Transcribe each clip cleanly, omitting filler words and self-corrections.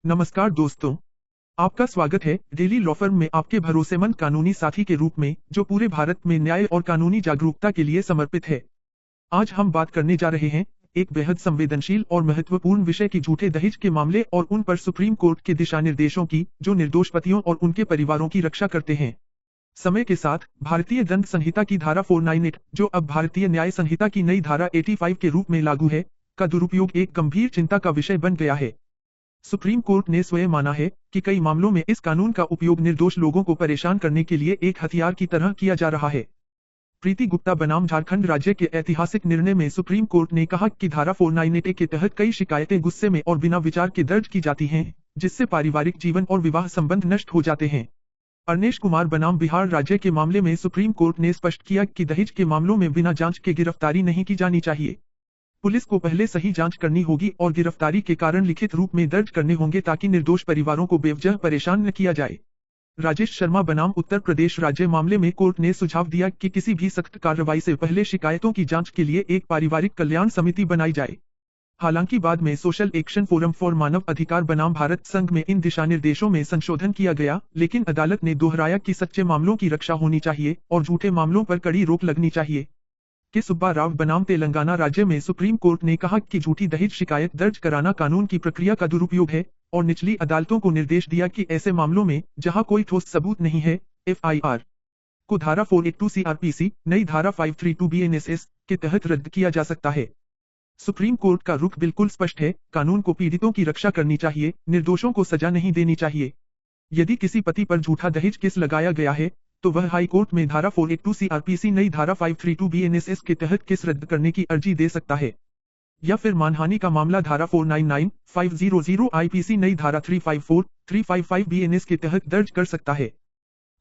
नमस्कार दोस्तों, आपका स्वागत है डेली लॉ फर्म में आपके भरोसेमंद कानूनी साथी के रूप में जो पूरे भारत में न्याय और कानूनी जागरूकता के लिए समर्पित है। आज हम बात करने जा रहे हैं एक बेहद संवेदनशील और महत्वपूर्ण विषय की झूठे दहेज के मामले और उन पर सुप्रीम कोर्ट के दिशा निर्देशों की जो निर्दोष पतियों और उनके परिवारों की रक्षा करते हैं। समय के साथ भारतीय दंड संहिता की धारा 498 जो अब भारतीय न्याय संहिता की नई धारा 85 के रूप में लागू है, का दुरुपयोग एक गंभीर चिंता का विषय बन गया है। सुप्रीम कोर्ट ने स्वयं माना है कि कई मामलों में इस कानून का उपयोग निर्दोष लोगों को परेशान करने के लिए एक हथियार की तरह किया जा रहा है। प्रीति गुप्ता बनाम झारखंड राज्य के ऐतिहासिक निर्णय में सुप्रीम कोर्ट ने कहा कि धारा 498 के तहत कई शिकायतें गुस्से में और बिना विचार के दर्ज की जाती हैं, जिससे पारिवारिक जीवन और विवाह संबंध नष्ट हो जाते हैं। अरनेश कुमार बनाम बिहार राज्य के मामले में सुप्रीम कोर्ट ने स्पष्ट किया कि दहेज के मामलों में बिना जांच के गिरफ्तारी नहीं की जानी चाहिए। पुलिस को पहले सही जांच करनी होगी और गिरफ्तारी के कारण लिखित रूप में दर्ज करने होंगे ताकि निर्दोष परिवारों को बेवजह परेशान न किया जाए। राजेश शर्मा बनाम उत्तर प्रदेश राज्य मामले में कोर्ट ने सुझाव दिया कि किसी भी सख्त कार्रवाई से पहले शिकायतों की जांच के लिए एक पारिवारिक कल्याण समिति बनाई जाए। हालांकि बाद में सोशल एक्शन फोरम फॉर मानव अधिकार बनाम भारत संघ में इन दिशा निर्देशों में संशोधन किया गया, लेकिन अदालत ने दोहराया कि सच्चे मामलों की रक्षा होनी चाहिए और झूठे मामलों पर कड़ी रोक लगनी चाहिए। के सुब्बा राव बनाम तेलंगाना राज्य में सुप्रीम कोर्ट ने कहा कि झूठी दहेज शिकायत दर्ज कराना कानून की प्रक्रिया का दुरुपयोग है और निचली अदालतों को निर्देश दिया कि ऐसे मामलों में जहां कोई ठोस सबूत नहीं है, एफआईआर को धारा 482 सीआरपीसी नई धारा 532 बीएनएसएस के तहत रद्द किया जा सकता है। सुप्रीम कोर्ट का रुख बिल्कुल स्पष्ट है, कानून को पीड़ितों की रक्षा करनी चाहिए, निर्दोषों को सजा नहीं देनी चाहिए। यदि किसी पति पर झूठा दहेज केस लगाया गया है तो वह हाई कोर्ट में धारा 482 सीआरपीसी नई धारा 532 बीएनएसएस के तहत केस रद्द करने की अर्जी दे सकता है, या फिर मानहानि का मामला धारा 499, 500 आईपीसी नई धारा 354, 355 बीएनएस के तहत दर्ज कर सकता है।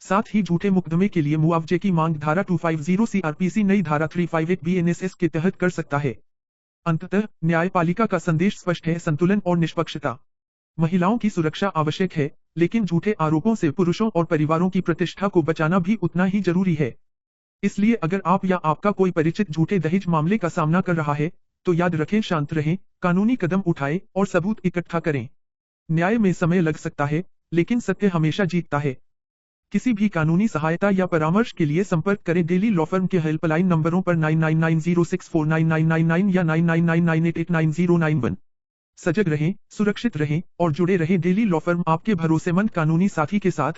साथ ही झूठे मुकदमे के लिए मुआवजे की मांग धारा 250 सीआरपीसी नई धारा 358 बीएनएसएस के तहत कर सकता है। अंततः न्यायपालिका का संदेश स्पष्ट है, संतुलन और निष्पक्षता। महिलाओं की सुरक्षा आवश्यक है, लेकिन झूठे आरोपों से पुरुषों और परिवारों की प्रतिष्ठा को बचाना भी उतना ही जरूरी है। इसलिए अगर आप या आपका कोई परिचित झूठे दहेज मामले का सामना कर रहा है, तो याद रखें, शांत रहें, कानूनी कदम उठाएं और सबूत इकट्ठा करें। न्याय में समय लग सकता है, लेकिन सत्य हमेशा जीतता है। किसी भी कानूनी सहायता या परामर्श के लिए संपर्क करें डेली लॉ फर्म के हेल्पलाइन नंबरों पर 9990649999 या 9999889091। सजग रहें, सुरक्षित रहें और जुड़े रहें डेली लॉ फर्म, आपके भरोसेमंद कानूनी साथी के साथ।